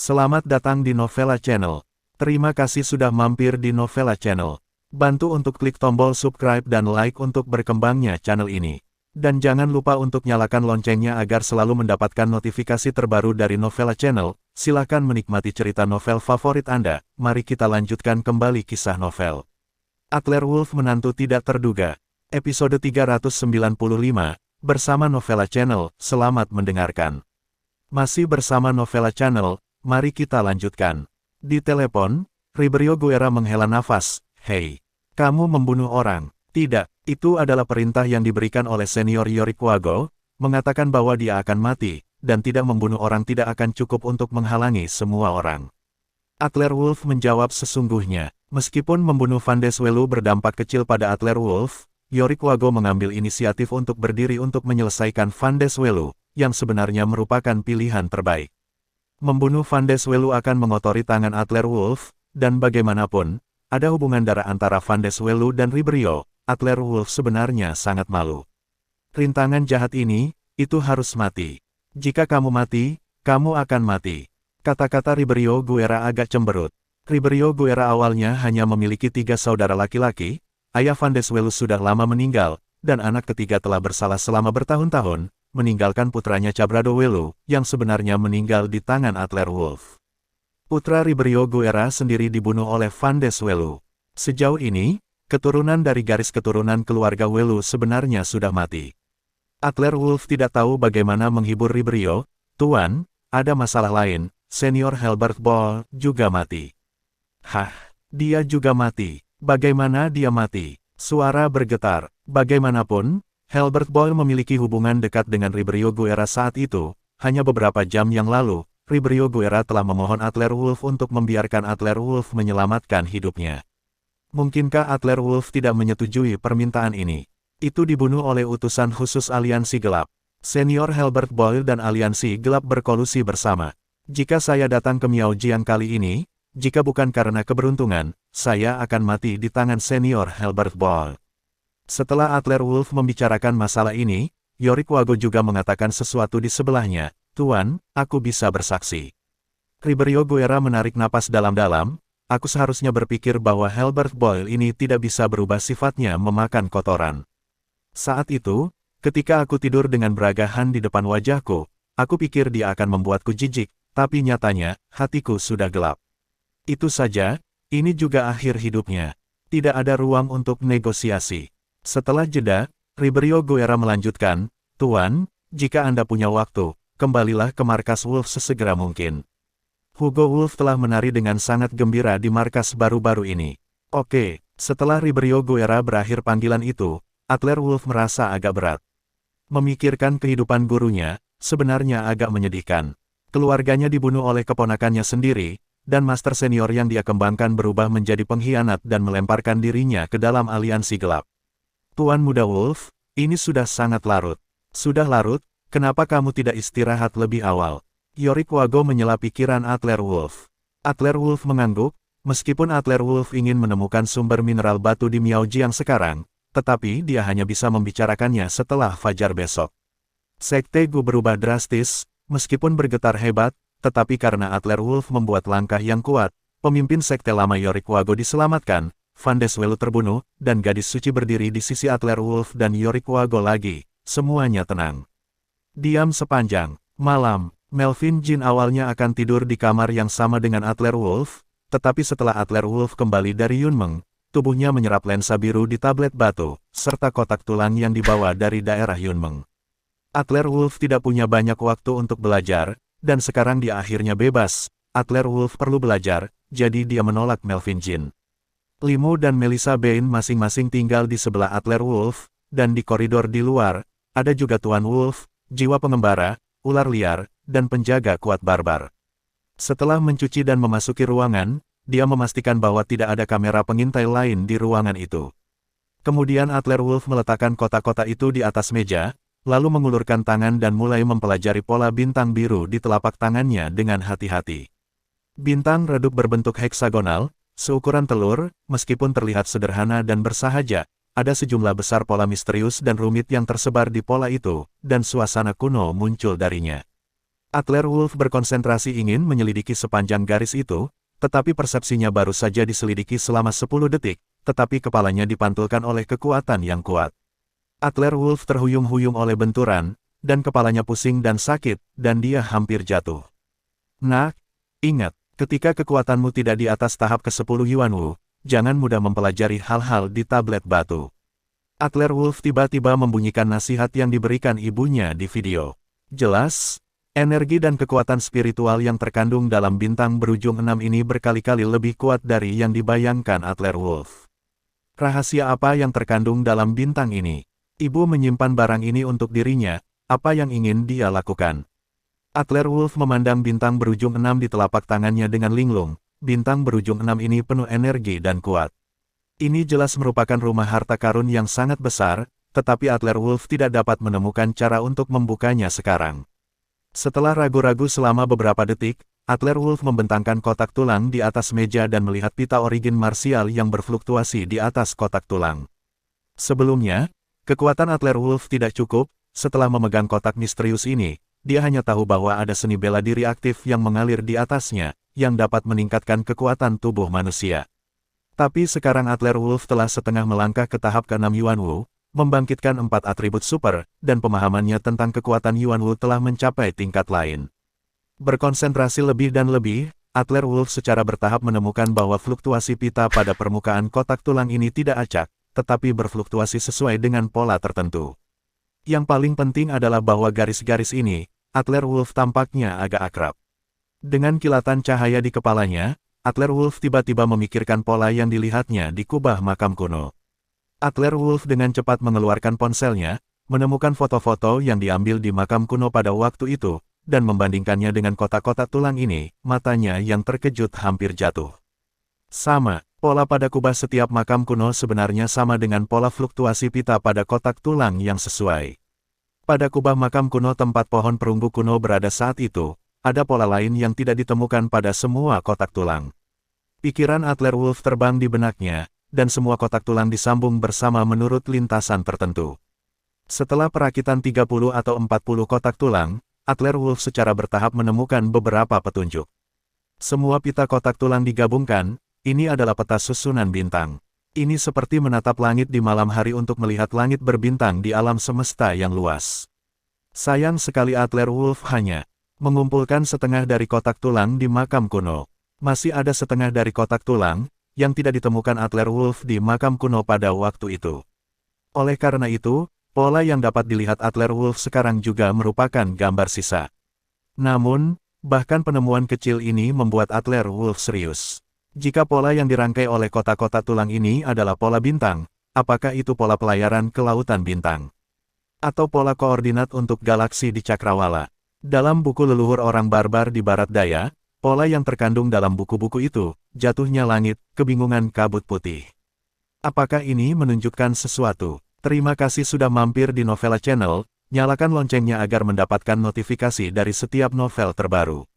Selamat datang di Novella Channel. Terima kasih sudah mampir di Novella Channel. Bantu untuk klik tombol subscribe dan like untuk berkembangnya channel ini. Dan jangan lupa untuk nyalakan loncengnya agar selalu mendapatkan notifikasi terbaru dari Novella Channel. Silakan menikmati cerita novel favorit Anda. Mari kita lanjutkan kembali kisah novel. Atlerwolf menantu tidak terduga. Episode 395, bersama Novella Channel. Selamat mendengarkan. Masih bersama Novella Channel. Mari kita lanjutkan. Di telepon, Ribrio Guerra menghela nafas. Hei, kamu membunuh orang. Tidak, itu adalah perintah yang diberikan oleh senior Yorikwago, mengatakan bahwa dia akan mati, dan tidak membunuh orang tidak akan cukup untuk menghalangi semua orang. Atlerwolf menjawab sesungguhnya, meskipun membunuh Van Deswelu berdampak kecil pada Atlerwolf, Yorikwago mengambil inisiatif untuk berdiri untuk menyelesaikan Van Deswelu, yang sebenarnya merupakan pilihan terbaik. Membunuh Van Deswelu akan mengotori tangan Atlerwolf, dan bagaimanapun, ada hubungan darah antara Van Deswelu dan Ribrio. Atlerwolf sebenarnya sangat malu. Rintangan jahat ini, itu harus mati. Jika kamu mati, kamu akan mati. Kata-kata Ribrio Guerra agak cemberut. Ribrio Guerra awalnya hanya memiliki 3 saudara laki-laki, ayah Van Deswelu sudah lama meninggal, dan anak ketiga telah bersalah selama bertahun-tahun, meninggalkan putranya Cabrado Welu, yang sebenarnya meninggal di tangan Atlerwolf. Putra Ribrio Guerra sendiri dibunuh oleh Van Deswelu. Sejauh ini, keturunan dari garis keturunan keluarga Welu sebenarnya sudah mati. Atlerwolf tidak tahu bagaimana menghibur Ribrio. Tuan, ada masalah lain, senior Helbert Ball juga mati. Hah, dia juga mati. Bagaimana dia mati? Suara bergetar. Bagaimanapun, Helbert Boyle memiliki hubungan dekat dengan Ribrio Guerra saat itu. Hanya beberapa jam yang lalu, Ribrio Guerra telah memohon Atlerwolf untuk membiarkan Atlerwolf menyelamatkan hidupnya. Mungkinkah Atlerwolf tidak menyetujui permintaan ini? Itu dibunuh oleh utusan khusus Aliansi Gelap. Senior Helbert Boyle dan Aliansi Gelap berkolusi bersama. Jika saya datang ke Miaojiang kali ini, jika bukan karena keberuntungan, saya akan mati di tangan senior Helbert Boyle. Setelah Atlerwolf membicarakan masalah ini, Yorikwago juga mengatakan sesuatu di sebelahnya. Tuan, aku bisa bersaksi. Ribrio Guerra menarik napas dalam-dalam. Aku seharusnya berpikir bahwa Helbert Boyle ini tidak bisa berubah sifatnya memakan kotoran. Saat itu, ketika aku tidur dengan beragahan di depan wajahku, aku pikir dia akan membuatku jijik, tapi nyatanya, hatiku sudah gelap. Itu saja, ini juga akhir hidupnya. Tidak ada ruang untuk negosiasi. Setelah jeda, Ribrio Guerra melanjutkan, Tuan, jika Anda punya waktu, kembalilah ke markas Wolf sesegera mungkin. Hugo Wolf telah menari dengan sangat gembira di markas baru-baru ini. Oke, setelah Ribrio Guerra berakhir panggilan itu, Atlerwolf merasa agak berat. Memikirkan kehidupan gurunya, sebenarnya agak menyedihkan. Keluarganya dibunuh oleh keponakannya sendiri, dan master senior yang dia kembangkan berubah menjadi pengkhianat dan melemparkan dirinya ke dalam aliansi gelap. Tuan Muda Wolf, ini sudah sangat larut. Sudah larut, kenapa kamu tidak istirahat lebih awal? Yorikwago menyela pikiran Atlerwolf. Atlerwolf mengangguk, meskipun Atlerwolf ingin menemukan sumber mineral batu di Miaojiang sekarang, tetapi dia hanya bisa membicarakannya setelah fajar besok. Sekte Gu berubah drastis, meskipun bergetar hebat, tetapi karena Atlerwolf membuat langkah yang kuat, pemimpin sekte lama Yorikwago diselamatkan, Van Deswelu terbunuh, dan gadis suci berdiri di sisi Atlerwolf dan Yorikwago lagi. Semuanya tenang. Diam sepanjang malam. Melvin Jin awalnya akan tidur di kamar yang sama dengan Atlerwolf, tetapi setelah Atlerwolf kembali dari Yunmeng, tubuhnya menyerap lensa biru di tablet batu, serta kotak tulang yang dibawa dari daerah Yunmeng. Atlerwolf tidak punya banyak waktu untuk belajar, dan sekarang dia akhirnya bebas. Atlerwolf perlu belajar, jadi dia menolak Melvin Jin. Limo dan Melissa Bain masing-masing tinggal di sebelah Atlerwolf, dan di koridor di luar, ada juga Tuan Wolf, jiwa pengembara, ular liar, dan penjaga kuat barbar. Setelah mencuci dan memasuki ruangan, dia memastikan bahwa tidak ada kamera pengintai lain di ruangan itu. Kemudian Atlerwolf meletakkan kotak-kotak itu di atas meja, lalu mengulurkan tangan dan mulai mempelajari pola bintang biru di telapak tangannya dengan hati-hati. Bintang redup berbentuk heksagonal, Seukuran telur, meskipun terlihat sederhana dan bersahaja, ada sejumlah besar pola misterius dan rumit yang tersebar di pola itu, dan suasana kuno muncul darinya. Adler Wolf berkonsentrasi ingin menyelidiki sepanjang garis itu, tetapi persepsinya baru saja diselidiki selama 10 detik, tetapi kepalanya dipantulkan oleh kekuatan yang kuat. Adler Wolf terhuyung-huyung oleh benturan, dan kepalanya pusing dan sakit, dan dia hampir jatuh. Nah, ingat, ketika kekuatanmu tidak di atas tahap ke-10 Yuanwu, jangan mudah mempelajari hal-hal di tablet batu. Adler Wolf tiba-tiba membunyikan nasihat yang diberikan ibunya di video. Jelas, energi dan kekuatan spiritual yang terkandung dalam bintang berujung 6 ini berkali-kali lebih kuat dari yang dibayangkan Adler Wolf. Rahasia apa yang terkandung dalam bintang ini? Ibu menyimpan barang ini untuk dirinya, apa yang ingin dia lakukan? Adler Wolf memandang bintang berujung 6 di telapak tangannya dengan linglung. Bintang berujung 6 ini penuh energi dan kuat. Ini jelas merupakan rumah harta karun yang sangat besar, tetapi Adler Wolf tidak dapat menemukan cara untuk membukanya sekarang. Setelah ragu-ragu selama beberapa detik, Adler Wolf membentangkan kotak tulang di atas meja dan melihat pita origin marsial yang berfluktuasi di atas kotak tulang. Sebelumnya, kekuatan Adler Wolf tidak cukup. Setelah memegang kotak misterius ini, dia hanya tahu bahwa ada seni bela diri aktif yang mengalir di atasnya, yang dapat meningkatkan kekuatan tubuh manusia. Tapi sekarang Adler Wolf telah setengah melangkah ke tahap ke-6 Yuanwu, membangkitkan 4 atribut super, dan pemahamannya tentang kekuatan Yuanwu telah mencapai tingkat lain. Berkonsentrasi lebih dan lebih, Adler Wolf secara bertahap menemukan bahwa fluktuasi pita pada permukaan kotak tulang ini tidak acak, tetapi berfluktuasi sesuai dengan pola tertentu. Yang paling penting adalah bahwa garis-garis ini, Adler Wolf tampaknya agak akrab. Dengan kilatan cahaya di kepalanya, Adler Wolf tiba-tiba memikirkan pola yang dilihatnya di kubah makam kuno. Adler Wolf dengan cepat mengeluarkan ponselnya, menemukan foto-foto yang diambil di makam kuno pada waktu itu, dan membandingkannya dengan kotak-kotak tulang ini, matanya yang terkejut hampir jatuh. Sama, pola pada kubah setiap makam kuno sebenarnya sama dengan pola fluktuasi pita pada kotak tulang yang sesuai. Pada kubah makam kuno tempat pohon perunggu kuno berada saat itu, ada pola lain yang tidak ditemukan pada semua kotak tulang. Pikiran Adler Wolf terbang di benaknya, dan semua kotak tulang disambung bersama menurut lintasan tertentu. Setelah perakitan 30 atau 40 kotak tulang, Adler Wolf secara bertahap menemukan beberapa petunjuk. Semua pita kotak tulang digabungkan, ini adalah peta susunan bintang. Ini seperti menatap langit di malam hari untuk melihat langit berbintang di alam semesta yang luas. Sayang sekali Adler Wolf hanya mengumpulkan setengah dari kotak tulang di makam kuno. Masih ada setengah dari kotak tulang yang tidak ditemukan Adler Wolf di makam kuno pada waktu itu. Oleh karena itu, pola yang dapat dilihat Adler Wolf sekarang juga merupakan gambar sisa. Namun, bahkan penemuan kecil ini membuat Adler Wolf serius. Jika pola yang dirangkai oleh kotak-kotak tulang ini adalah pola bintang, apakah itu pola pelayaran ke lautan bintang? Atau pola koordinat untuk galaksi di Cakrawala? Dalam buku leluhur orang barbar di barat daya, pola yang terkandung dalam buku-buku itu, jatuhnya langit, kebingungan kabut putih. Apakah ini menunjukkan sesuatu? Terima kasih sudah mampir di Novela Channel, nyalakan loncengnya agar mendapatkan notifikasi dari setiap novel terbaru.